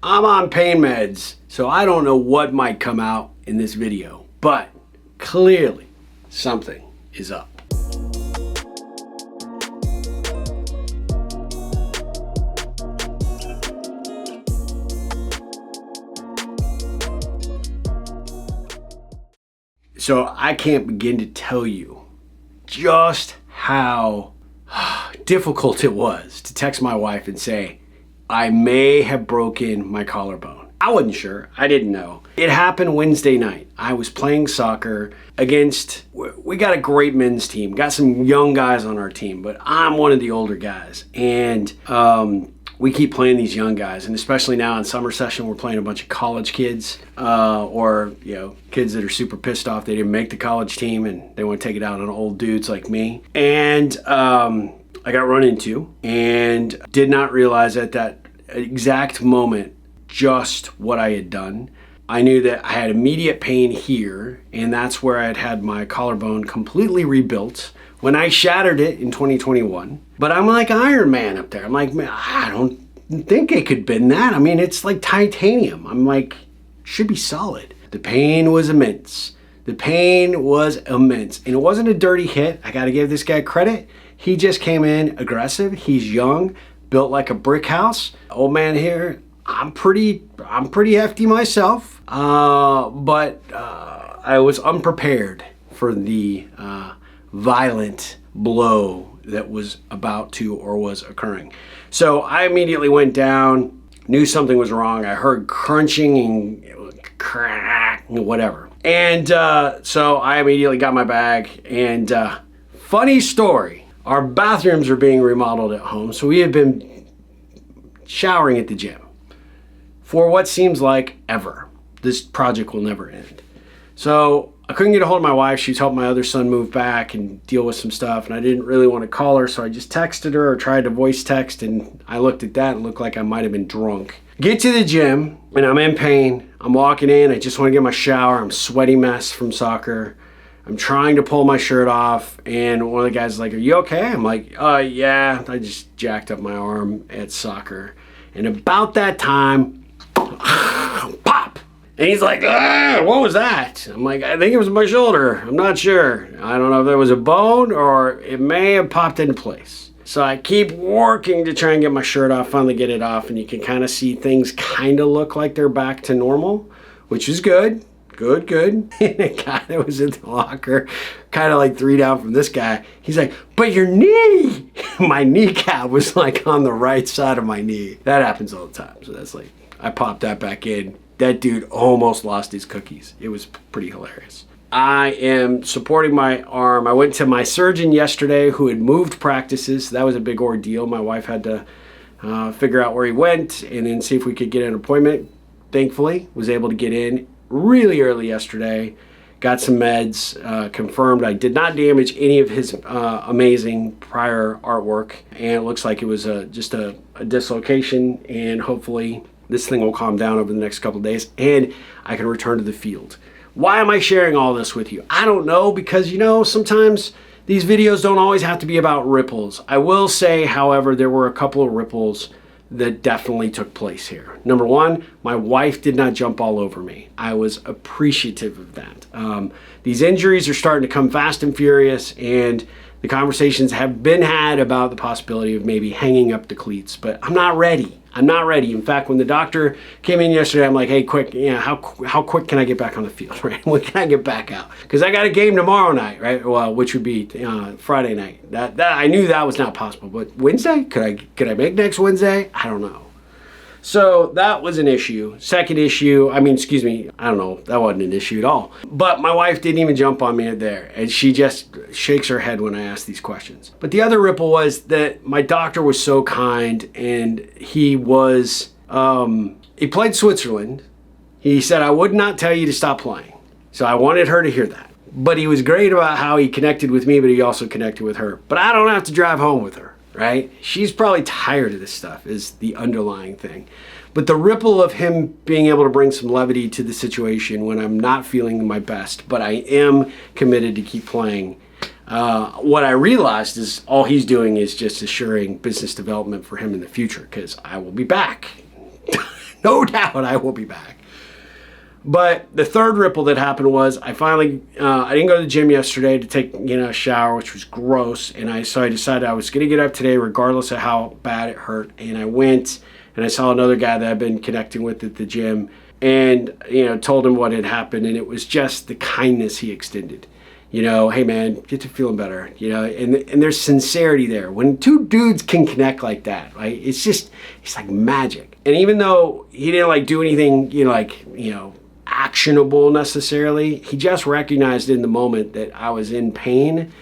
I'm on pain meds, so I don't know what might come out in this video, but clearly something is up. So I can't begin to tell you just how difficult it was to text my wife and say, I may have broken my collarbone. I wasn't sure. I didn't know. It happened Wednesday night. I was playing soccer against, we got a great men's team, got some young guys on our team, but I'm one of the older guys. And we keep playing these young guys, and especially now in summer session, we're playing a bunch of college kids, or kids that are super pissed off they didn't make the college team and they want to take it out on old dudes like me. And I got run into and did not realize at that exact moment just what I had done. I knew that I had immediate pain here, and that's where I had had my collarbone completely rebuilt when I shattered it in 2021. But I'm like Iron Man up there. I'm like, man, I don't think it could bend that. I mean, it's like titanium. I'm like, should be solid. The pain was immense. The pain was immense. And it wasn't a dirty hit. I got to give this guy credit. He just came in aggressive. He's young, built like a brick house. Old man here, I'm pretty hefty myself. But I was unprepared for the violent blow that was about to or was occurring. So I immediately went down, knew something was wrong. I heard crunching and crack, whatever. And so I immediately got my bag. And funny story, our bathrooms are being remodeled at home. So we have been showering at the gym for what seems like ever. This project will never end. So I couldn't get a hold of my wife. She was helping my other son move back and deal with some stuff, and I didn't really want to call her, so I just texted her or tried to voice text, and I looked at that and looked like I might have been drunk. Get to the gym, and I'm in pain. I'm walking in. I just want to get my shower. I'm a sweaty mess from soccer. I'm trying to pull my shirt off, and one of the guys is like, are you okay? I'm like, yeah. I just jacked up my arm at soccer. And about that time, pop! And he's like, what was that? I'm like, I think it was my shoulder. I'm not sure. I don't know if there was a bone or it may have popped into place. So I keep working to try and get my shirt off, finally get it off, and you can kind of see things kind of look like they're back to normal, which is good. Good. And the guy that was in the locker, kind of like 3 down from this guy, he's like, but your knee! My kneecap was like on the right side of my knee. That happens all the time. So that's like, I popped that back in. That dude almost lost his cookies. It was pretty hilarious. I am supporting my arm. I went to my surgeon yesterday who had moved practices. That was a big ordeal. My wife had to figure out where he went and then see if we could get an appointment. Thankfully, was able to get in really early yesterday. Got some meds, confirmed I did not damage any of his amazing prior artwork. And it looks like it was just a dislocation, and hopefully this thing will calm down over the next couple of days and I can return to the field. Why am I sharing all this with you? I don't know, because sometimes these videos don't always have to be about ripples. I will say, however, there were a couple of ripples that definitely took place here. Number one, my wife did not jump all over me. I was appreciative of that. These injuries are starting to come fast and furious, and the conversations have been had about the possibility of maybe hanging up the cleats, but I'm not ready. In fact, when the doctor came in yesterday, I'm like, hey, quick, how quick can I get back on the field, right? When can I get back out? Because I got a game tomorrow night, right? Well, which would be Friday night. That I knew that was not possible, but Wednesday? Could I make next Wednesday? I don't know. So that was an issue. Second issue, I don't know, that wasn't an issue at all. But my wife didn't even jump on me there, and she just shakes her head when I ask these questions. But the other ripple was that my doctor was so kind, and he played Switzerland. He said, I would not tell you to stop playing. So I wanted her to hear that. But he was great about how he connected with me, but he also connected with her. But I don't have to drive home with her. Right? She's probably tired of this stuff is the underlying thing. But the ripple of him being able to bring some levity to the situation when I'm not feeling my best, but I am committed to keep playing. What I realized is all he's doing is just assuring business development for him in the future, because I will be back. No doubt I will be back. But the third ripple that happened was I finally, I didn't go to the gym yesterday to take, a shower, which was gross. And so I decided I was going to get up today regardless of how bad it hurt. And I went and I saw another guy that I've been connecting with at the gym and, told him what had happened. And it was just the kindness he extended. Hey man, get to feeling better, and there's sincerity there. When two dudes can connect like that, right? It's like magic. And even though he didn't do anything, actionable necessarily, he just recognized in the moment that I was in pain,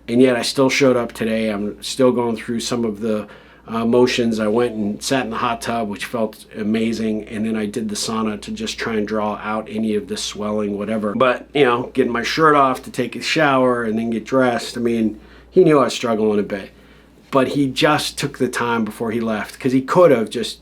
and yet I still showed up today. I'm still going through some of the motions. I went and sat in the hot tub, which felt amazing, and then I did the sauna to just try and draw out any of the swelling, whatever. But getting my shirt off to take a shower and then get dressed, he knew I was struggling a bit, but he just took the time before he left, because he could have just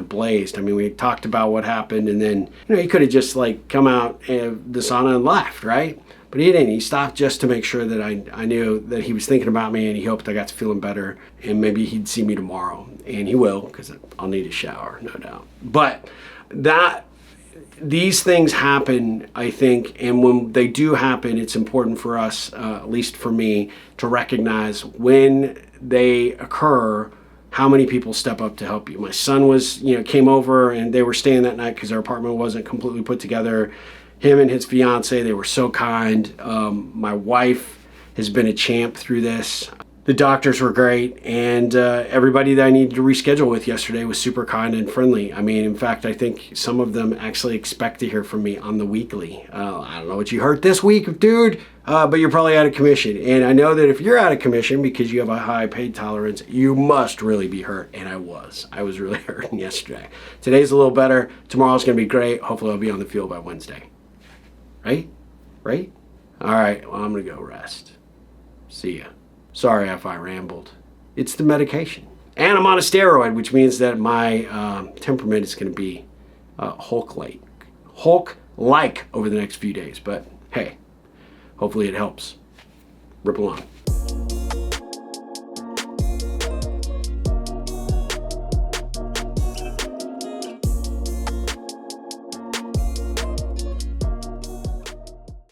blazed. We talked about what happened, and then he could have just come out of the sauna and left, right? But he didn't. He stopped just to make sure that I knew that he was thinking about me, and he hoped I got to feeling better, and maybe he'd see me tomorrow. And he will, because I'll need a shower, no doubt. But these things happen, I think, and when they do happen, it's important for us, at least for me, to recognize when they occur, how many people step up to help you. My son came over, and they were staying that night because our apartment wasn't completely put together. Him and his fiance, they were so kind. My wife has been a champ through this. The doctors were great, and everybody that I needed to reschedule with yesterday was super kind and friendly. In fact, I think some of them actually expect to hear from me on the weekly. I don't know what you heard this week, dude, but you're probably out of commission. And I know that if you're out of commission because you have a high pain tolerance, you must really be hurt, and I was. I was really hurting yesterday. Today's a little better. Tomorrow's going to be great. Hopefully I'll be on the field by Wednesday. Right? All right, well, I'm going to go rest. See ya. Sorry if I rambled. It's the medication. And I'm on a steroid, which means that my temperament is going to be Hulk-like over the next few days. But hey, hopefully it helps. Ripple on.